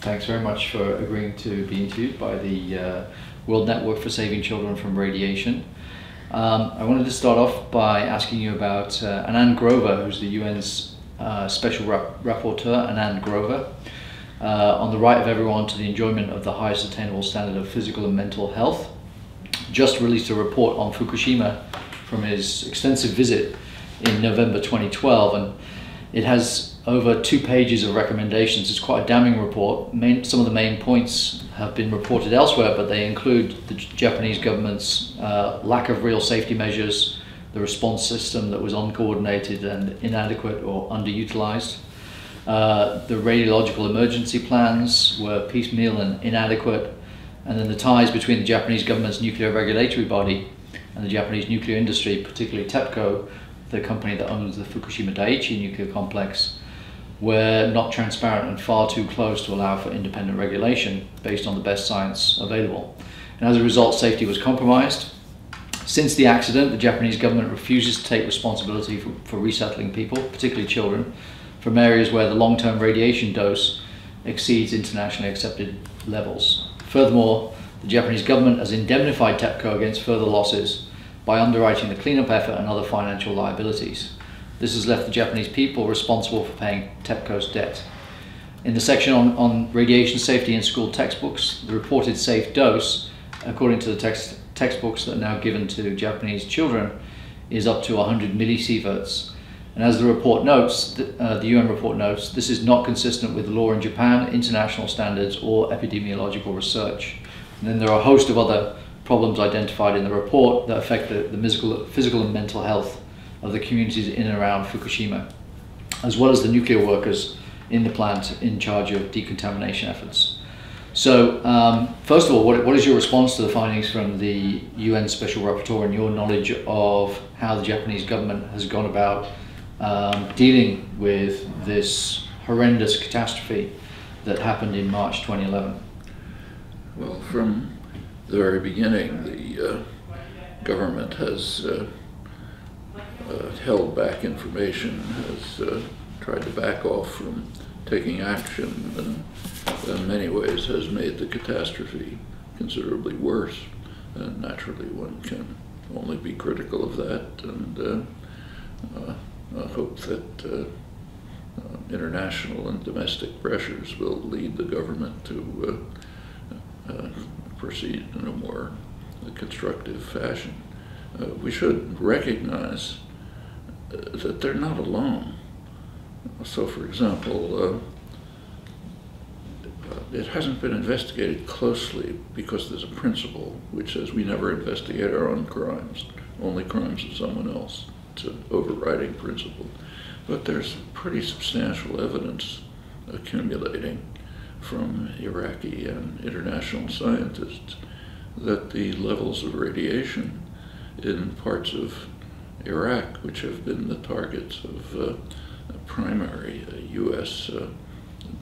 Thanks very much for agreeing to be interviewed by the World Network for Saving Children from Radiation. I wanted to start off by asking you about Anand Grover, who's the UN's Special Rapporteur, Anand Grover, on the right of everyone to the enjoyment of the highest attainable standard of physical and mental health. Just released a report on Fukushima from his extensive visit in November 2012, and it has over 2 pages of recommendations. It's quite a damning report. Some of the main points have been reported elsewhere, but they include the Japanese government's lack of real safety measures, the response system that was uncoordinated and inadequate or underutilized. The radiological emergency plans were piecemeal and inadequate, and then the ties between the Japanese government's nuclear regulatory body and the Japanese nuclear industry, particularly TEPCO, the company that owns the Fukushima Daiichi nuclear complex, were not transparent and far too close to allow for independent regulation based on the best science available. And as a result, safety was compromised. Since the accident, the Japanese government refuses to take responsibility for resettling people, particularly children, from areas where the long-term radiation dose exceeds internationally accepted levels. Furthermore, the Japanese government has indemnified TEPCO against further losses by underwriting the cleanup effort and other financial liabilities. This has left the Japanese people responsible for paying TEPCO's debt. In the section on radiation safety in school textbooks, the reported safe dose, according to the textbooks that are now given to Japanese children, is up to 100 millisieverts. And as the report notes, the UN report notes, this is not consistent with the law in Japan, international standards, or epidemiological research. And then there are a host of other problems identified in the report that affect the physical and mental health of the communities in and around Fukushima, as well as the nuclear workers in the plant in charge of decontamination efforts. So, first of all, what is your response to the findings from the UN Special Rapporteur and your knowledge of how the Japanese government has gone about dealing with this horrendous catastrophe that happened in March 2011? Well, from the very beginning, the government has held back information, has tried to back off from taking action, and in many ways has made the catastrophe considerably worse. And naturally, one can only be critical of that, and hope that international and domestic pressures will lead the government to proceed in a more constructive fashion. We should recognize that they're not alone. So, for example, it hasn't been investigated closely because there's a principle which says we never investigate our own crimes, only crimes of someone else. It's an overriding principle. But there's pretty substantial evidence accumulating from Iraqi and international scientists that the levels of radiation in parts of Iraq, which have been the targets of a primary US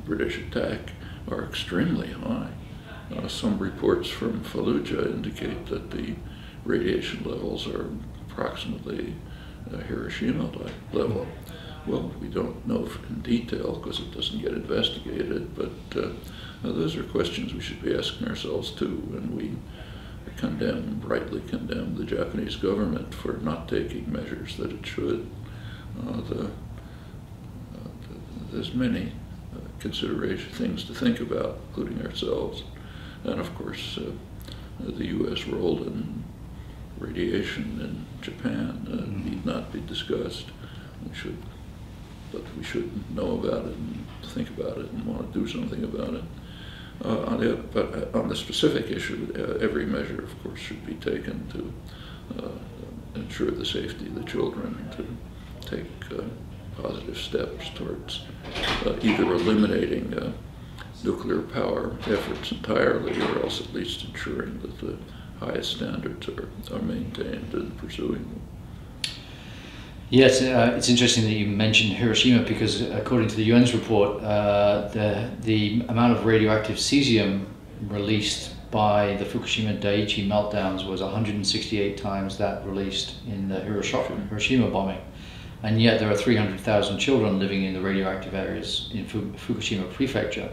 British attack, are extremely high. Some reports from Fallujah indicate that the radiation levels are approximately Hiroshima level. Well, we don't know in detail because it doesn't get investigated, but those are questions we should be asking ourselves too, and we rightly condemn the Japanese government for not taking measures that it should. There's many things to think about, including ourselves, and of course the U.S. role in radiation in Japan need not be discussed. But we should know about it and think about it and want to do something about it. But on the specific issue, every measure, of course, should be taken to ensure the safety of the children, to take positive steps towards either eliminating nuclear power efforts entirely, or else at least ensuring that the highest standards are maintained in pursuing them. Yes, it's interesting that you mentioned Hiroshima, because according to the UN's report, the amount of radioactive cesium released by the Fukushima Daiichi meltdowns was 168 times that released in the Hiroshima bombing. And yet there are 300,000 children living in the radioactive areas in Fukushima Prefecture.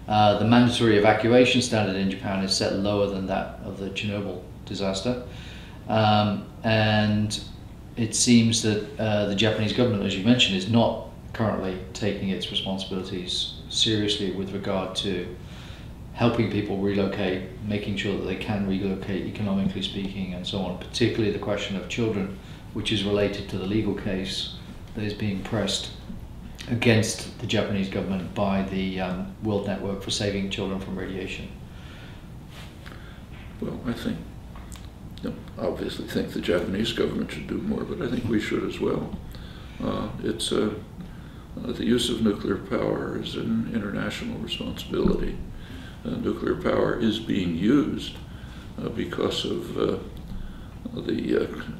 The mandatory evacuation standard in Japan is set lower than that of the Chernobyl disaster. And it seems that the Japanese government, as you mentioned, is not currently taking its responsibilities seriously with regard to helping people relocate, making sure that they can relocate economically speaking and so on, particularly the question of children, which is related to the legal case that is being pressed against the Japanese government by the World Network for Saving Children from Radiation. Well, I think, obviously think the Japanese government should do more, but I think we should as well. The use of nuclear power is an international responsibility. Nuclear power is being used because of the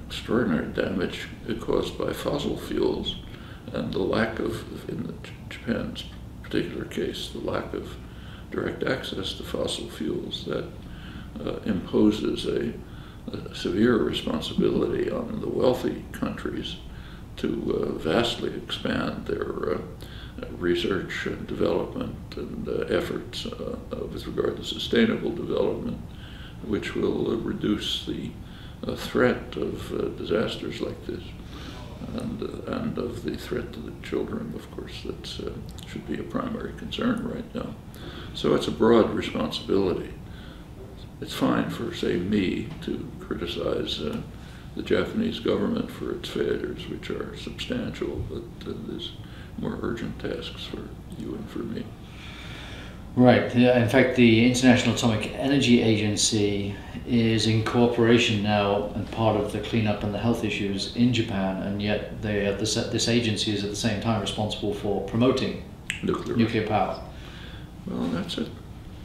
extraordinary damage caused by fossil fuels and the lack of, in Japan's particular case, the lack of direct access to fossil fuels that imposes a severe responsibility on the wealthy countries to vastly expand their research and development and efforts with regard to sustainable development, which will reduce the threat of disasters like this, and of the threat to the children, of course, that should be a primary concern right now. So it's a broad responsibility. It's fine for, say, me to criticize the Japanese government for its failures, which are substantial, but there's more urgent tasks for you and for me. Right. Yeah, in fact, the International Atomic Energy Agency is in cooperation now and part of the cleanup and the health issues in Japan, and yet they are this agency is at the same time responsible for promoting nuclear power. Well, that's a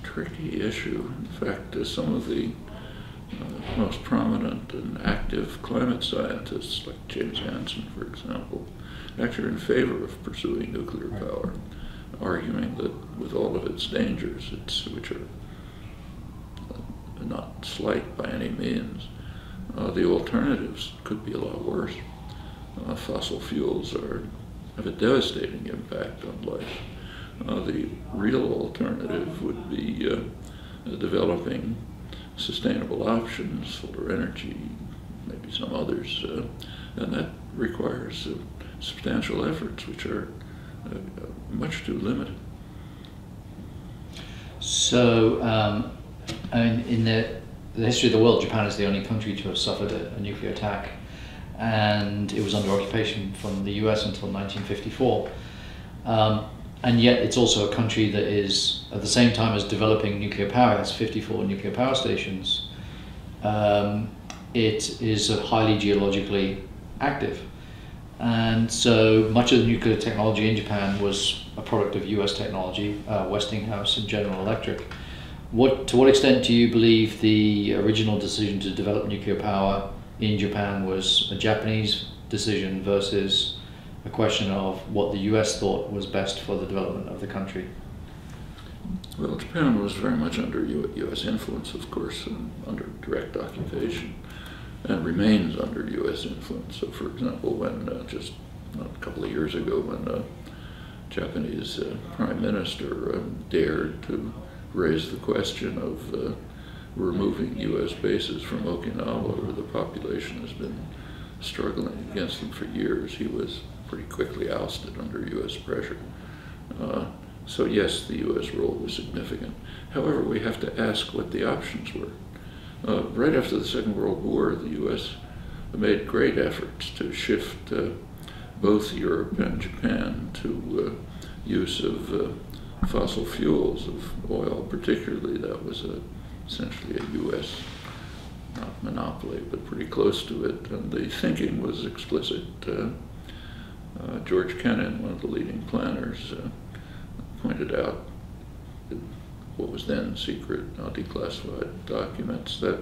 tricky issue. In fact, some of the most prominent and active climate scientists, like James Hansen, for example, actually are in favor of pursuing nuclear power, arguing that with all of its dangers, which are not slight by any means, the alternatives could be a lot worse. Fossil fuels have a devastating impact on life. The real alternative would be developing sustainable options, solar energy, maybe some others, and that requires substantial efforts, which are much too limited. So, I mean, in the history of the world, Japan is the only country to have suffered a nuclear attack, and it was under occupation from the US until 1954. And yet it's also a country that is, at the same time as developing nuclear power, has 54 nuclear power stations. It is highly geologically active. And so much of the nuclear technology in Japan was a product of US technology, Westinghouse and General Electric. To what extent do you believe the original decision to develop nuclear power in Japan was a Japanese decision versus a question of what the US thought was best for the development of the country? Well, Japan was very much under US influence, of course, and under direct occupation, and remains under US influence. So, for example, when just a couple of years ago, when a Japanese prime minister dared to raise the question of removing US bases from Okinawa, where the population has been struggling against them for years, he was pretty quickly ousted under US pressure. So yes, the US role was significant. However, we have to ask what the options were. Right after the Second World War, the US made great efforts to shift both Europe and Japan to use of fossil fuels, of oil particularly. That was essentially a US, not monopoly, but pretty close to it, and the thinking was explicit. George Kennan, one of the leading planners, pointed out in what was then secret, declassified documents, that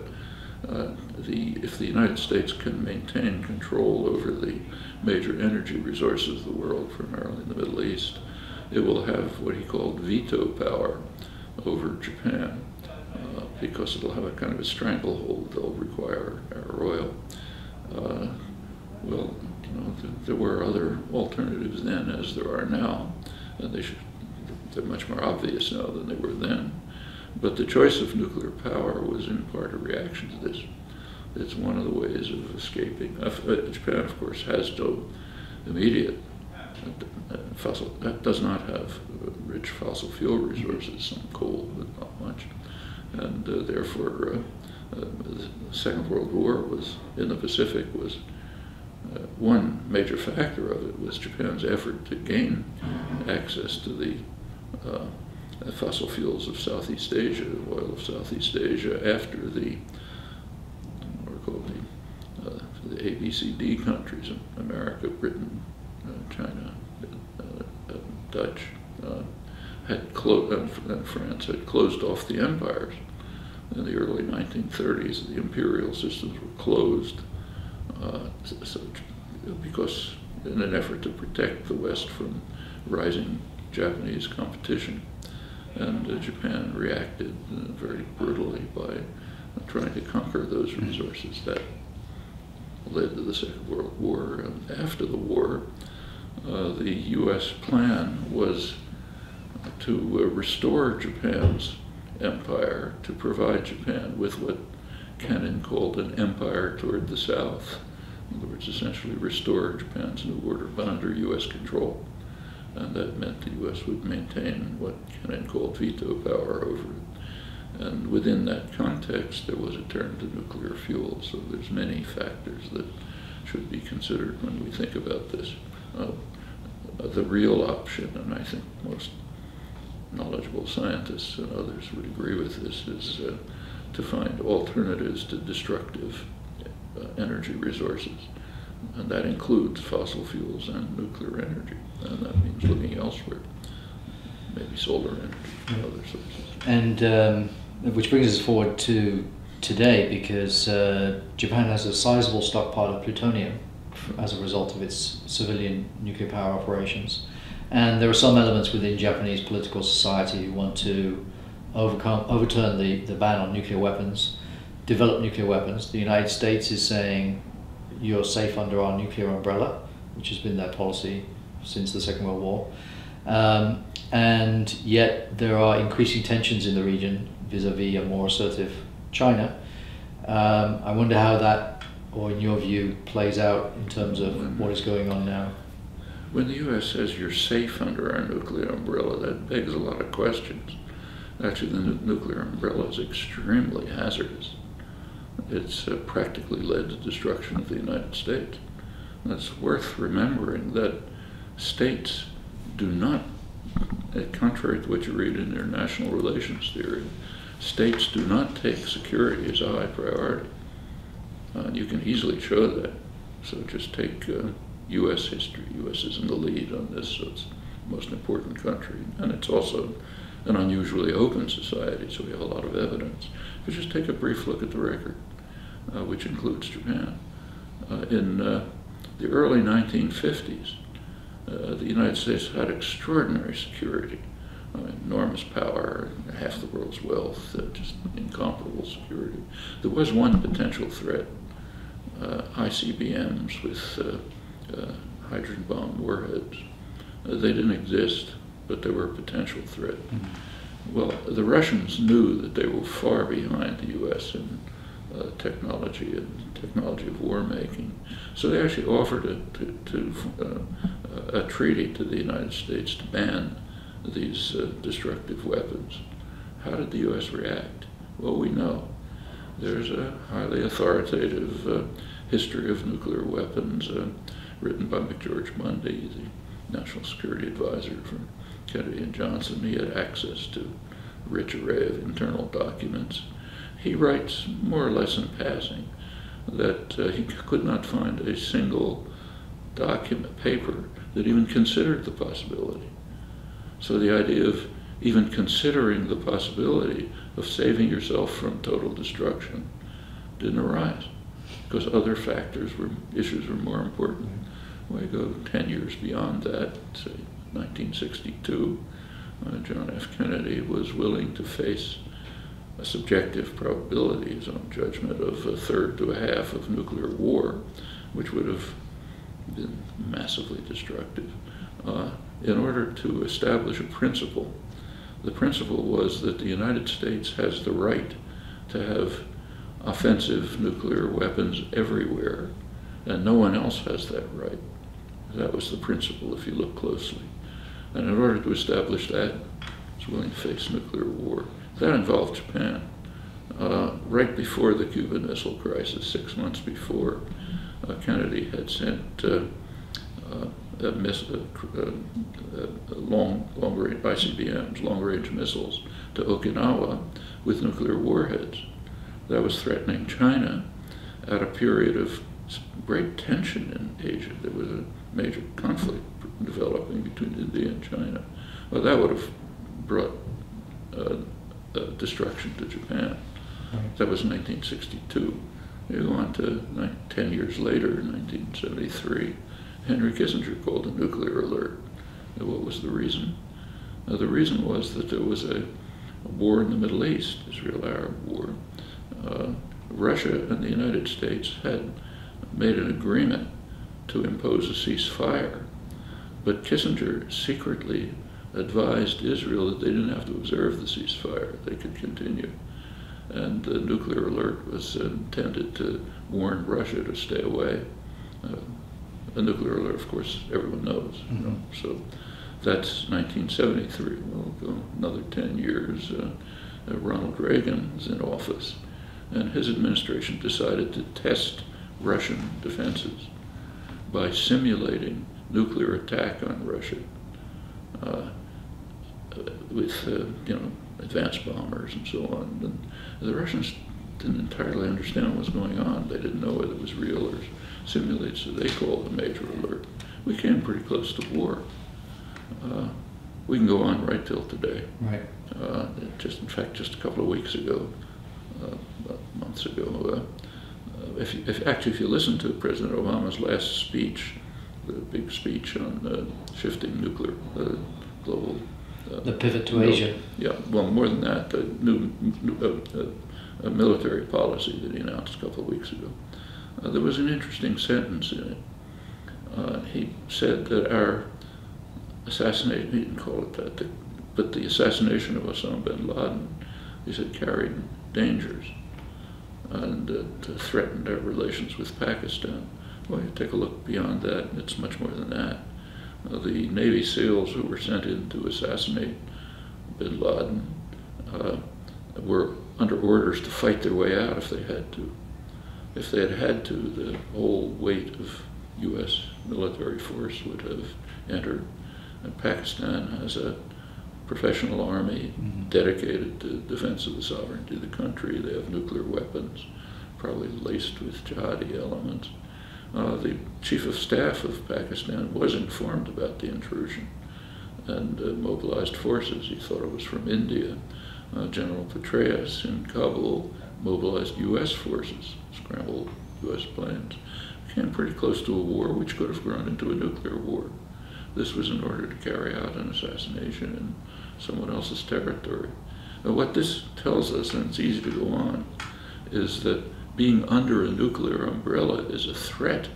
if the United States can maintain control over the major energy resources of the world, primarily in the Middle East, it will have what he called veto power over Japan, because it'll have a kind of a stranglehold. They'll require our oil. Well, there were other alternatives then, as there are now. they're much more obvious now than they were then. But the choice of nuclear power was in part a reaction to this. It's one of the ways of escaping. Japan, of course, has no immediate does not have rich fossil fuel resources, some coal, but not much. And therefore, the Second World War was in the Pacific was one major factor of it was Japan's effort to gain access to the fossil fuels of Southeast Asia, the oil of Southeast Asia, after the what are called the ABCD countries, America, Britain, China, Dutch, had and France had closed off the empires. In the early 1930s, the imperial systems were closed, because in an effort to protect the West from rising Japanese competition. And Japan reacted very brutally by trying to conquer those resources. That led to the Second World War. And after the war, the U.S. plan was to restore Japan's empire, to provide Japan with what Kennan called an empire toward the south. In other words, essentially restore Japan's new order, but under U.S. control. And that meant the U.S. would maintain what Kennan called veto power over it. And within that context, there was a turn to nuclear fuel. So there's many factors that should be considered when we think about this. The real option, and I think most knowledgeable scientists and others would agree with this, is to find alternatives to destructive energy resources. And that includes fossil fuels and nuclear energy. And that means looking elsewhere, maybe solar energy and other sources. And which brings us forward to today, because Japan has a sizable stockpile of plutonium as a result of its civilian nuclear power operations. And there are some elements within Japanese political society who want to overturn the ban on nuclear weapons, develop nuclear weapons. The United States is saying you're safe under our nuclear umbrella, which has been their policy since the Second World War. And yet there are increasing tensions in the region vis-a-vis a more assertive China. I wonder how that, or in your view, plays out in terms of what is going on now. When the U.S. says you're safe under our nuclear umbrella, that begs a lot of questions. Actually, the nuclear umbrella is extremely hazardous. It's practically led to destruction of the United States. And it's worth remembering that states do not, contrary to what you read in international relations theory, states do not take security as a high priority. You can easily show that. So just take U.S. history. U.S. is in the lead on this, so it's the most important country. And it's also an unusually open society, so we have a lot of evidence. But just take a brief look at the record, which includes Japan. In the early 1950s, the United States had extraordinary security, enormous power, half the world's wealth, just incomparable security. There was one potential threat, ICBMs with hydrogen bomb warheads. They didn't exist, but they were a potential threat. Well, the Russians knew that they were far behind the U.S. in technology and technology of war making. So they actually offered a treaty to the United States to ban these destructive weapons. How did the U.S. react? Well, we know. There's a highly authoritative history of nuclear weapons written by McGeorge Mundy, the National Security Advisor for Kennedy and Johnson. He had access to a rich array of internal documents. He writes more or less in passing that he could not find a single document, paper, that even considered the possibility. So the idea of even considering the possibility of saving yourself from total destruction didn't arise, because other issues were more important. We go 10 years beyond that, say 1962, John F. Kennedy was willing to face a subjective probability, his own judgment, of a third to a half of nuclear war, which would have been massively destructive. in order to establish a principle. The principle was that the United States has the right to have offensive nuclear weapons everywhere, and no one else has that right. That was the principle, if you look closely. And in order to establish that, it was willing to face nuclear war. That involved Japan. Right before the Cuban Missile Crisis, 6 months before, Kennedy had sent long-range ICBMs, long-range missiles, to Okinawa with nuclear warheads. That was threatening China at a period of great tension in Asia. There was a major conflict developing between India and China. Well, that would have brought destruction to Japan. That was 1962. You go on to 10 years later, in 1973, Henry Kissinger called a nuclear alert. What was the reason? The reason was that there was a war in the Middle East, Israel-Arab war. Russia and the United States had made an agreement to impose a ceasefire, but Kissinger secretly advised Israel that they didn't have to observe the ceasefire, they could continue. And the nuclear alert was intended to warn Russia to stay away. A nuclear alert, of course, everyone knows. You know? So that's 1973. We'll go another 10 years. Ronald Reagan was in office, and his administration decided to test Russian defenses by simulating nuclear attack on Russia with advanced bombers and so on. And the Russians didn't entirely understand what was going on. They didn't know whether it was real or simulated, so they called a major alert. We came pretty close to war. We can go on right till today. Right. In fact, just a couple of weeks ago, months ago, if you listen to President Obama's last speech, the big speech on shifting nuclear global. The pivot to Asia. Yeah, well, more than that, the new military policy that he announced a couple of weeks ago. There was an interesting sentence in it. He said that our assassination, he didn't call it that, but the assassination of Osama bin Laden, he said, carried dangers and threatened our relations with Pakistan. Well, you take a look beyond that, and it's much more than that. The Navy SEALs who were sent in to assassinate bin Laden were under orders to fight their way out if they had to. If they had had to, the whole weight of U.S. military force would have entered. And Pakistan has a professional army dedicated to defense of the sovereignty of the country. They have nuclear weapons, probably laced with jihadi elements. The chief of staff of Pakistan was informed about the intrusion and mobilized forces. He thought it was from India. General Petraeus in Kabul mobilized U.S. forces, scrambled U.S. planes. Came pretty close to a war which could have grown into a nuclear war. This was in order to carry out an assassination in someone else's territory. What this tells us, and it's easy to go on, is that being under a nuclear umbrella is a threat.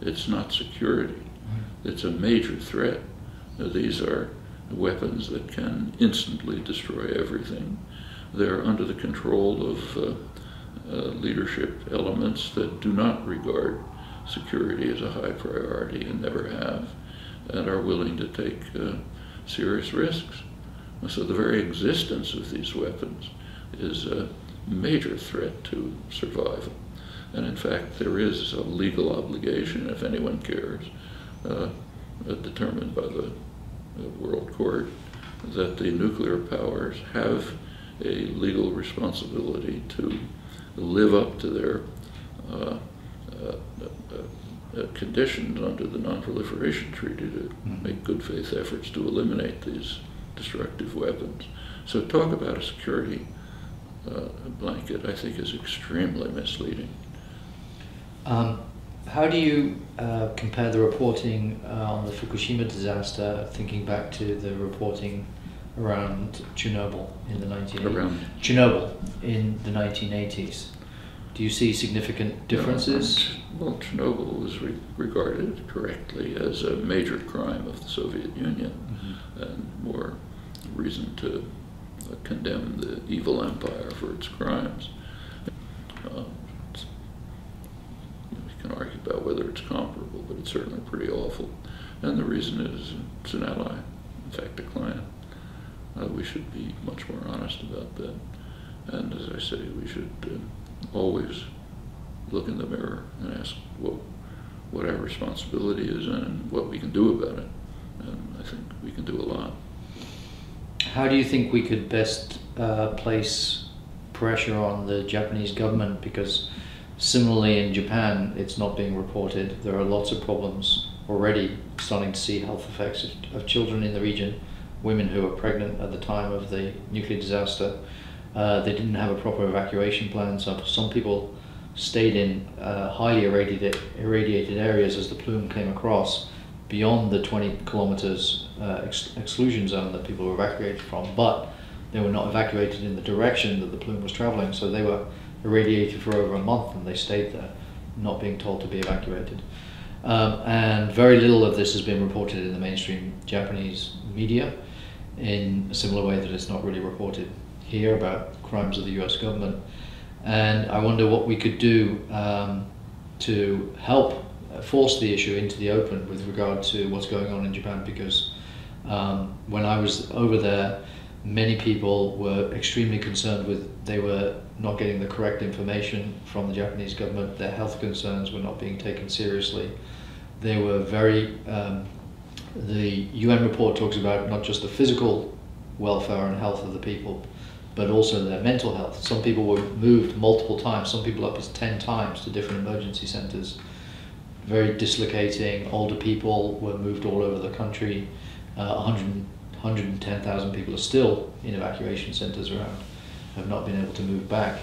It's not security. It's a major threat. These are weapons that can instantly destroy everything. They're under the control of leadership elements that do not regard security as a high priority and never have, and are willing to take serious risks. So the very existence of these weapons is a major threat to survival. And in fact, there is a legal obligation, if anyone cares, determined by the World Court, that the nuclear powers have a legal responsibility to live up to their conditions under the Non-Proliferation Treaty to make good faith efforts to eliminate these destructive weapons. So talk about a security blanket, I think, is extremely misleading. How do you compare the reporting on the Fukushima disaster, thinking back to the reporting around Chernobyl in the 1980s? Do Do you see significant differences? Well, Chernobyl was regarded correctly as a major crime of the Soviet Union, and more reason to condemn the evil empire for its crimes. We can argue about whether it's comparable, but it's certainly pretty awful. And the reason is it's an ally, in fact a client. We should be much more honest about that. And as I say, we should always look in the mirror and ask what our responsibility is and what we can do about it. And I think we can do a lot. How do you think we could best place pressure on the Japanese government? Because similarly in Japan, it's not being reported. There are lots of problems already, starting to see health effects of children in the region, women who were pregnant at the time of the nuclear disaster. They didn't have a proper evacuation plan, so some people stayed in highly irradiated areas as the plume came across, beyond the 20 kilometers exclusion zone that people were evacuated from, but they were not evacuated in the direction that the plume was traveling, so they were irradiated for over a month and they stayed there, not being told to be evacuated. And very little of this has been reported in the mainstream Japanese media, in a similar way that it's not really reported here about crimes of the US government. And I wonder what we could do to help force the issue into the open with regard to what's going on in Japan, because when I was over there, many people were extremely concerned they were not getting the correct information from the Japanese government. Their health concerns were not being taken seriously. They were very, the UN report talks about not just the physical welfare and health of the people, but also their mental health. Some people were moved multiple times, some people up as 10 times to different emergency centers. Very dislocating. Older people were moved all over the country. 110,000 people are still in evacuation centers around, have not been able to move back.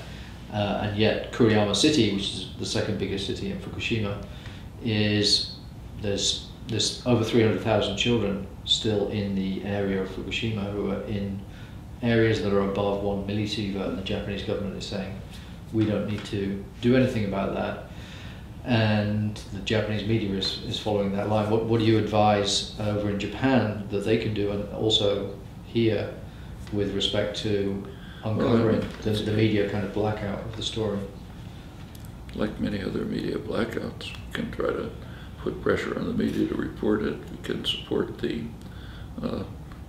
And yet Kuriyama City, which is the second biggest city in Fukushima, there's over 300,000 children still in the area of Fukushima who are in areas that are above 1 millisievert, and the Japanese government is saying we don't need to do anything about that. And the Japanese media is following that line. What do you advise over in Japan that they can do, and also here with respect to uncovering the media kind of blackout of the story? Like many other media blackouts, we can try to put pressure on the media to report it. We can support the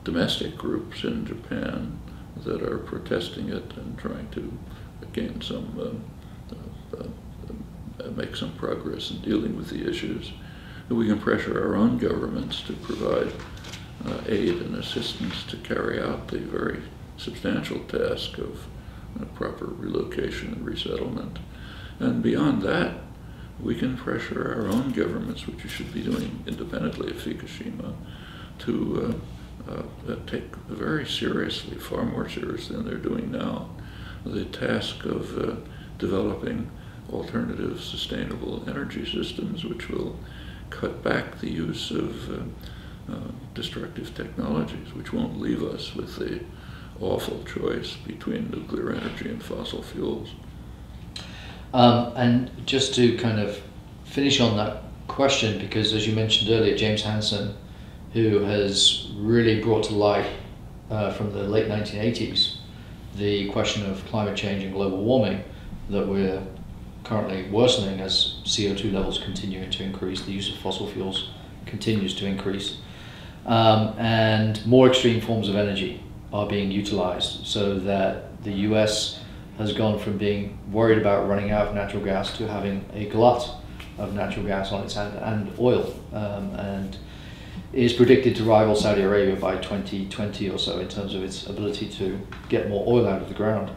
domestic groups in Japan that are protesting it and trying to gain some make some progress in dealing with the issues. We can pressure our own governments to provide aid and assistance to carry out the very substantial task of proper relocation and resettlement. And beyond that, we can pressure our own governments, which we should be doing independently of Fukushima, to take very seriously, far more seriously than they're doing now, the task of developing alternative sustainable energy systems which will cut back the use of destructive technologies, which won't leave us with the awful choice between nuclear energy and fossil fuels. And just to kind of finish on that question, because as you mentioned earlier, James Hansen, who has really brought to light from the late 1980s the question of climate change and global warming, that we're currently worsening as CO2 levels continue to increase, the use of fossil fuels continues to increase, and more extreme forms of energy are being utilized, so that the US has gone from being worried about running out of natural gas to having a glut of natural gas on its hand, and oil, and is predicted to rival Saudi Arabia by 2020 or so in terms of its ability to get more oil out of the ground.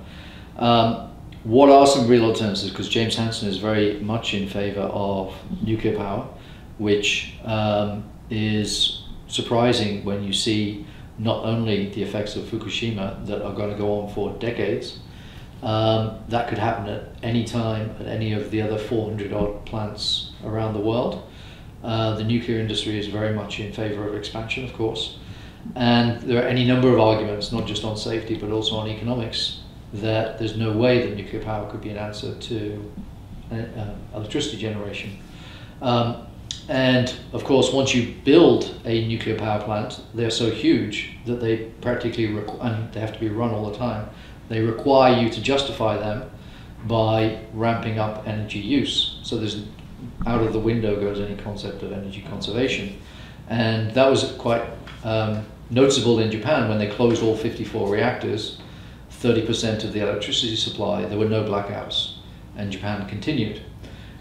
What are some real alternatives? Because James Hansen is very much in favor of nuclear power, which is surprising when you see not only the effects of Fukushima that are going to go on for decades. That could happen at any time at any of the other 400 odd plants around the world. The nuclear industry is very much in favor of expansion, of course, and there are any number of arguments, not just on safety but also on economics, that there's no way that nuclear power could be an answer to electricity generation. And of course, once you build a nuclear power plant, they're so huge that they practically, and they have to be run all the time, they require you to justify them by ramping up energy use. So there's, out of the window goes any concept of energy conservation. And that was quite noticeable in Japan when they closed all 54 reactors. 30% of the electricity supply, there were no blackouts, and Japan continued.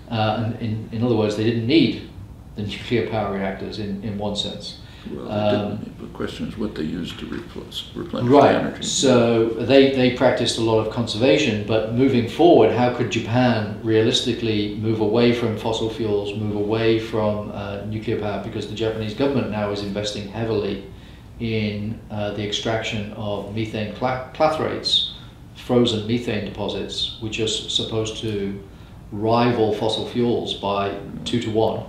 And in other words, they didn't need the nuclear power reactors in one sense. Well, they didn't. The question is what they used to replenish right. the energy. So they practiced a lot of conservation, but moving forward, how could Japan realistically move away from fossil fuels, move away from nuclear power? Because the Japanese government now is investing heavily in the extraction of methane clathrates, frozen methane deposits, which are supposed to rival fossil fuels by 2 to 1.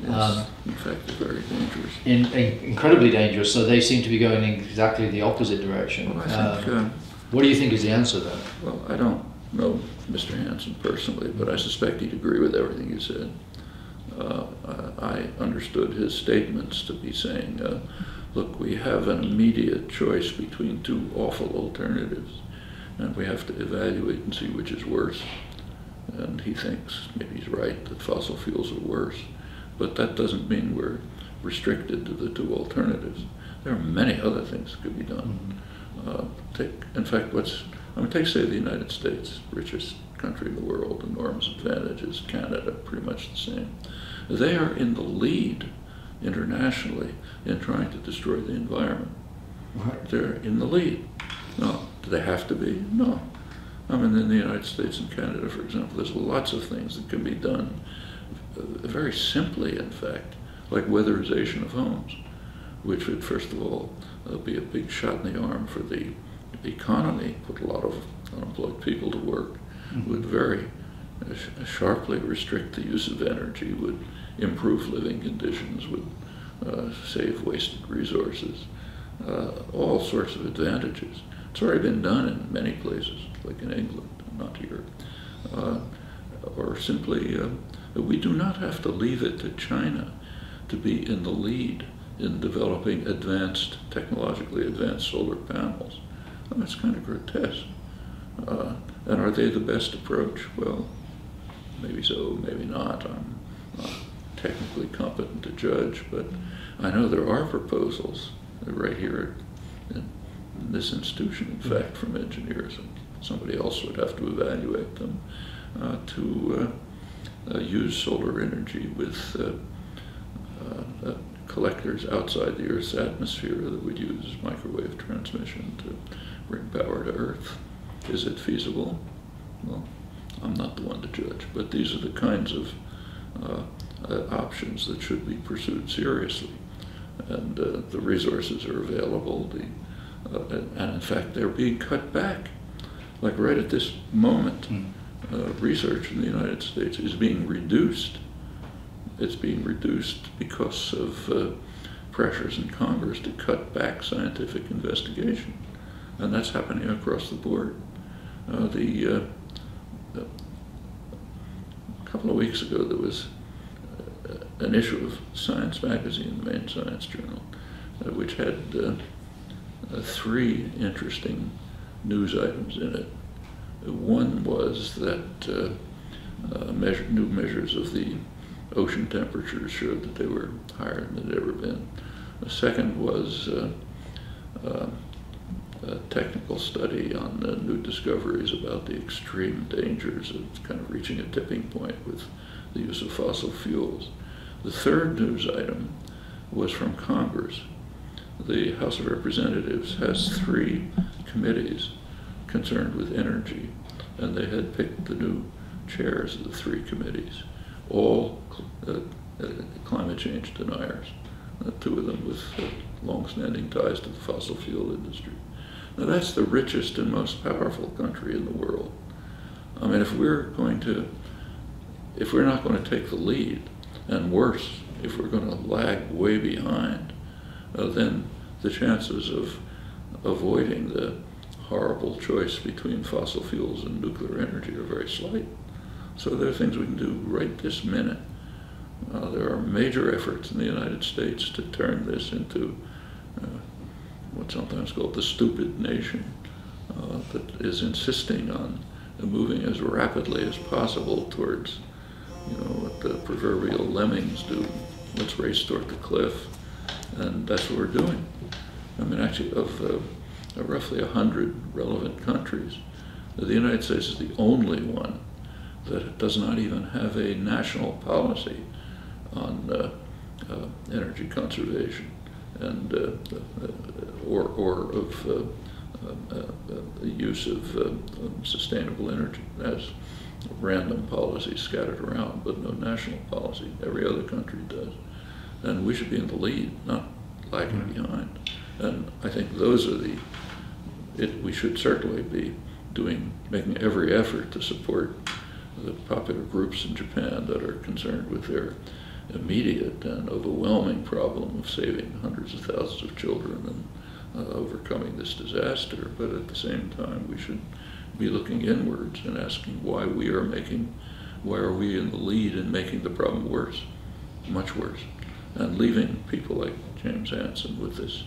Yes, in fact, they're very dangerous. Incredibly dangerous. So they seem to be going in exactly the opposite direction. Well, I think, what do you think is the answer then? Well, I don't know Mr. Hansen personally, but I suspect he'd agree with everything you said. I understood his statements to be saying, look, we have an immediate choice between two awful alternatives, and we have to evaluate and see which is worse. And he thinks, maybe he's right, that fossil fuels are worse. But that doesn't mean we're restricted to the two alternatives. There are many other things that could be done. Take, say, the United States, richest country in the world, enormous advantages, Canada, pretty much the same. They are in the lead internationally in trying to destroy the environment. Right. They're in the lead. No, do they have to be? No. I mean, in the United States and Canada, for example, there's lots of things that can be done very simply, in fact, like weatherization of homes, which would, first of all, be a big shot in the arm for the economy, put a lot of unemployed people to work, would very sharply restrict the use of energy, would improve living conditions, would save wasted resources, all sorts of advantages. It's already been done in many places, like in England, not here. Or simply, we do not have to leave it to China to be in the lead in developing technologically advanced solar panels. Well, that's kind of grotesque. And are they the best approach? Well, maybe so, maybe not. I'm not technically competent to judge, but I know there are proposals right here in this institution, in fact, from engineers, and somebody else would have to evaluate them, to use solar energy with collectors outside the Earth's atmosphere that would use microwave transmission to bring power to Earth. Is it feasible? Well, I'm not the one to judge, but these are the kinds of options that should be pursued seriously. And the resources are available, and in fact they're being cut back. Like right at this moment, research in the United States is being reduced. It's being reduced because of pressures in Congress to cut back scientific investigation. And that's happening across the board. A couple of weeks ago there was an issue of Science magazine, the main science journal, which had 3 interesting news items in it. One was that new measures of the ocean temperatures showed that they were higher than they'd ever been. The second was a technical study on new discoveries about the extreme dangers of kind of reaching a tipping point with the use of fossil fuels. The third news item was from Congress. The House of Representatives has 3 committees concerned with energy, and they had picked the new chairs of the 3 committees, all climate change deniers, 2 of them with long-standing ties to the fossil fuel industry. Now that's the richest and most powerful country in the world. I mean, if we're not going to take the lead, and worse, if we're going to lag way behind, then the chances of avoiding the horrible choice between fossil fuels and nuclear energy are very slight. So there are things we can do right this minute. There are major efforts in the United States to turn this into what's sometimes called the stupid nation, that is insisting on moving as rapidly as possible towards, what the proverbial lemmings do. Let's race toward the cliff, and that's what we're doing. I mean, actually, of roughly 100 relevant countries, the United States is the only one that does not even have a national policy on energy conservation and or of the use of sustainable energy. As random policies scattered around, but no national policy. Every other country does. And we should be in the lead, not lagging behind. And I think those are we should certainly be making every effort to support the popular groups in Japan that are concerned with their immediate and overwhelming problem of saving hundreds of thousands of children and overcoming this disaster. But at the same time, we should be looking inwards and asking why are we in the lead in making the problem worse, much worse, and leaving people like James Hansen with this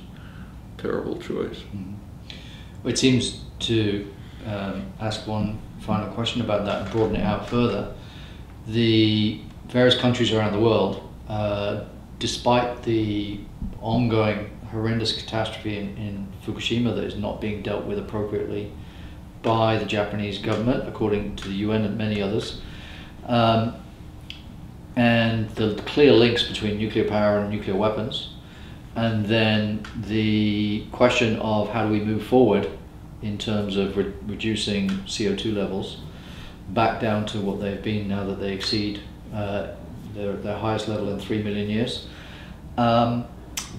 terrible choice. It seems to ask one final question about that and broaden it out further. The various countries around the world, despite the ongoing horrendous catastrophe in Fukushima that is not being dealt with appropriately by the Japanese government, according to the UN and many others, and the clear links between nuclear power and nuclear weapons, and then the question of how do we move forward in terms of reducing CO2 levels back down to what they've been now that they exceed their highest level in 3 million years.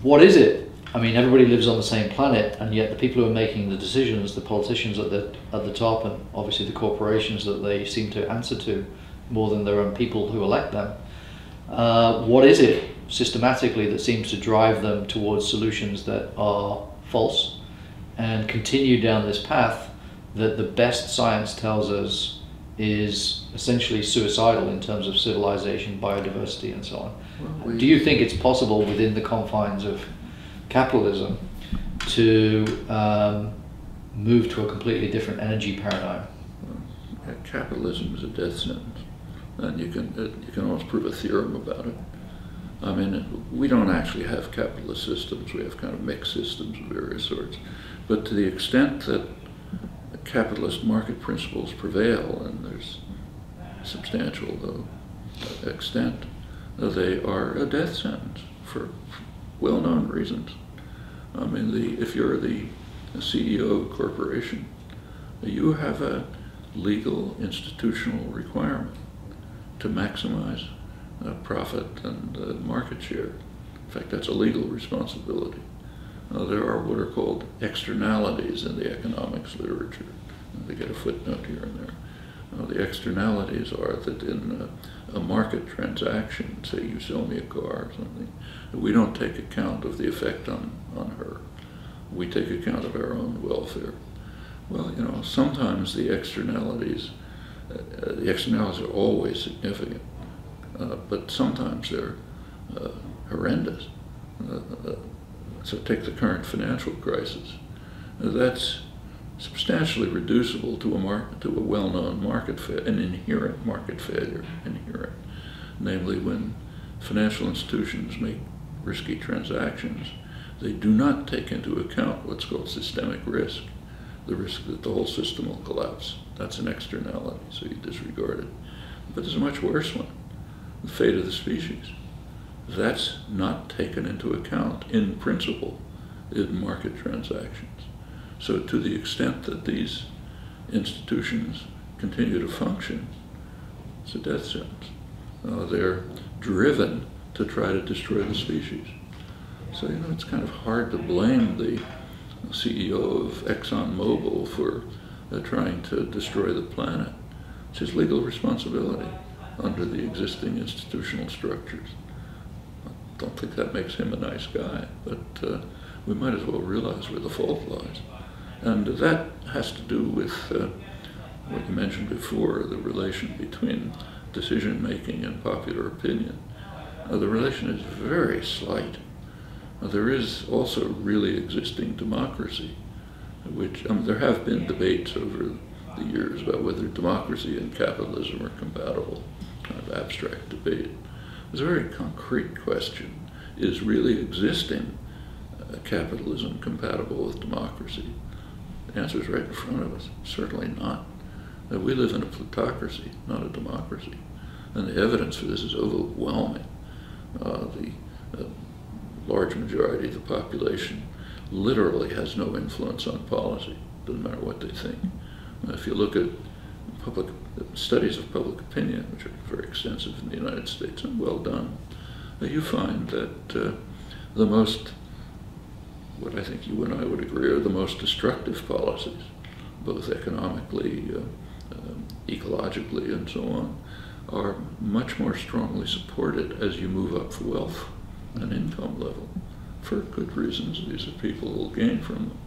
What is it? I mean, everybody lives on the same planet, and yet the people who are making the decisions, the politicians at the top, and obviously the corporations that they seem to answer to more than their own people who elect them, what is it systematically that seems to drive them towards solutions that are false and continue down this path that the best science tells us is essentially suicidal in terms of civilization, biodiversity, and so on? Well, do you think it's possible within the confines of capitalism to move to a completely different energy paradigm? Capitalism is a death sentence, and you can almost prove a theorem about it. I mean, we don't actually have capitalist systems. We have kind of mixed systems of various sorts. But to the extent that capitalist market principles prevail, and there's substantial extent, they are a death sentence for well-known reasons. I mean, if you're the CEO of a corporation, you have a legal institutional requirement to maximize profit and market share. In fact, that's a legal responsibility. There are what are called externalities in the economics literature. They get a footnote here and there. The externalities are that in a market transaction, say you sell me a car or something, we don't take account of the effect on her. We take account of our own welfare. Well, sometimes the externalities are always significant, but sometimes they're horrendous. So take the current financial crisis. That's substantially reducible to a well-known an inherent market failure, namely when financial institutions make risky transactions, they do not take into account what's called systemic risk, the risk that the whole system will collapse. That's an externality, so you disregard it. But there's a much worse one, the fate of the species. That's not taken into account in principle in market transactions. So to the extent that these institutions continue to function, it's a death sentence. They're driven to try to destroy the species. So, it's kind of hard to blame the CEO of ExxonMobil for trying to destroy the planet. It's his legal responsibility under the existing institutional structures. I don't think that makes him a nice guy, but we might as well realize where the fault lies. And that has to do with what you mentioned before, the relation between decision-making and popular opinion. The relation is very slight. There is also really existing democracy, which there have been debates over the years about whether democracy and capitalism are compatible, kind of abstract debate. It's a very concrete question. Is really existing capitalism compatible with democracy? The answer is right in front of us. Certainly not. We live in a plutocracy, not a democracy. And the evidence for this is overwhelming. The large majority of the population literally has no influence on policy. Doesn't matter what they think. If you look at studies of public opinion, which are very extensive in the United States and well done, you find that the most, what I think you and I would agree are the most destructive policies, both economically, ecologically, and so on, are much more strongly supported as you move up the wealth and income level, for good reasons. These are people who will gain from them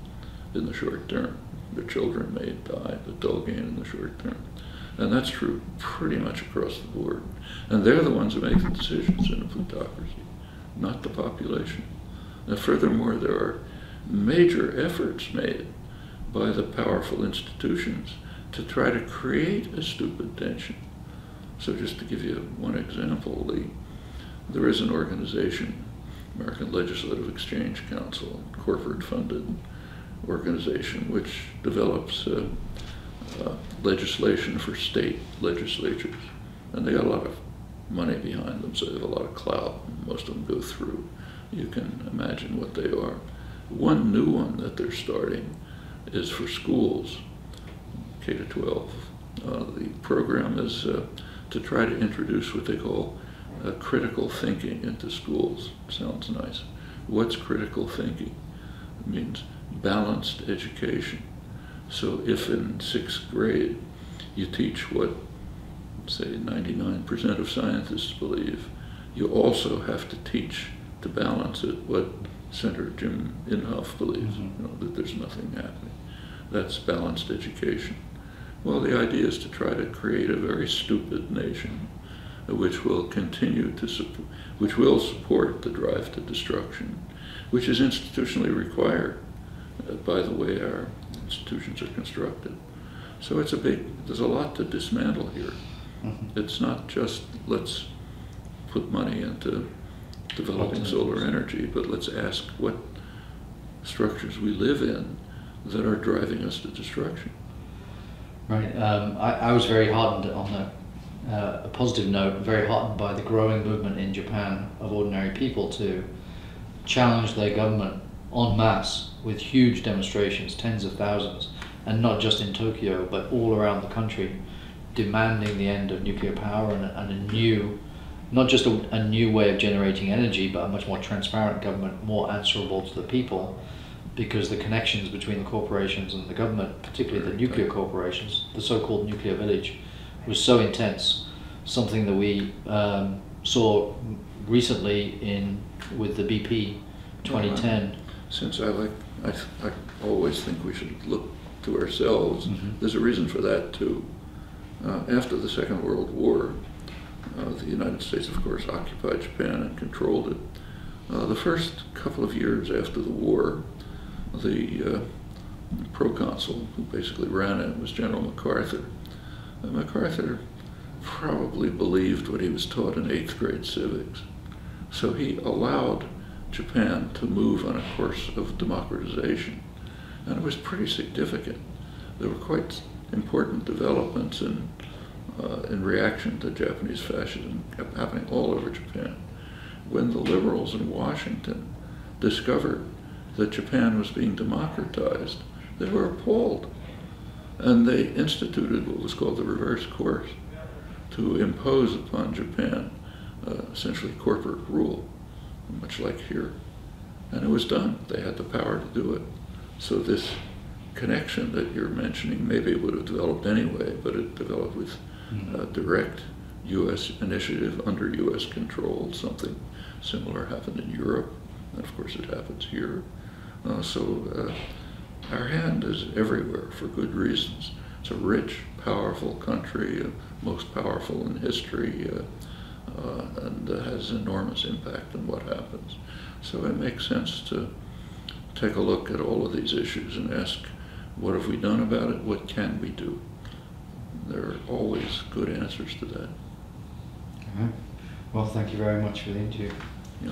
in the short term. Their children may die, but they'll gain in the short term. And that's true pretty much across the board. And they're the ones who make the decisions in a plutocracy, not the population. And furthermore, there are major efforts made by the powerful institutions to try to create a stupid tension. So just to give you one example, there is an organization, American Legislative Exchange Council, corporate-funded organization, which develops legislation for state legislatures. And they got a lot of money behind them, so they have a lot of clout. Most of them go through. You can imagine what they are. One new one that they're starting is for schools, K to 12. The program is to try to introduce what they call critical thinking into schools. Sounds nice. What's critical thinking? It means balanced education. So if in 6th grade you teach what, say, 99% of scientists believe, you also have to teach, to balance it, what Senator Jim Inhofe believes, that there's nothing happening. That's balanced education. Well, the idea is to try to create a very stupid nation which will continue to support, which will support the drive to destruction, which is institutionally required by the way our institutions are constructed. So there's a lot to dismantle here. It's not just let's put money into developing solar energy, but let's ask what structures we live in that are driving us to destruction. Right. I was very heartened on a positive note, very heartened by the growing movement in Japan of ordinary people to challenge their government en masse with huge demonstrations, tens of thousands, and not just in Tokyo, but all around the country, demanding the end of nuclear power and a new, not just a new way of generating energy, but a much more transparent government, more answerable to the people, because the connections between the corporations and the government, particularly the nuclear corporations, the so-called nuclear village, was so intense. Something that we saw recently with the BP 2010. Since I always think we should look to ourselves, there's a reason for that too. After the Second World War, the United States, of course, occupied Japan and controlled it. The first couple of years after the war, the proconsul who basically ran it was General MacArthur. MacArthur probably believed what he was taught in 8th grade civics. So he allowed Japan to move on a course of democratization. And it was pretty significant. There were quite important developments in reaction to Japanese fascism happening all over Japan. When the liberals in Washington discovered that Japan was being democratized, they were appalled. And they instituted what was called the reverse course to impose upon Japan essentially corporate rule, much like here. And it was done. They had the power to do it. So this connection that you're mentioning maybe would have developed anyway, but it developed with direct U.S. initiative under U.S. control. Something similar happened in Europe, and of course it happens here. So Our hand is everywhere for good reasons. It's a rich, powerful country, most powerful in history, and has enormous impact on what happens. So it makes sense to take a look at all of these issues and ask, what have we done about it? What can we do? There are always good answers to that. All right. Well, thank you very much for the interview. Yeah.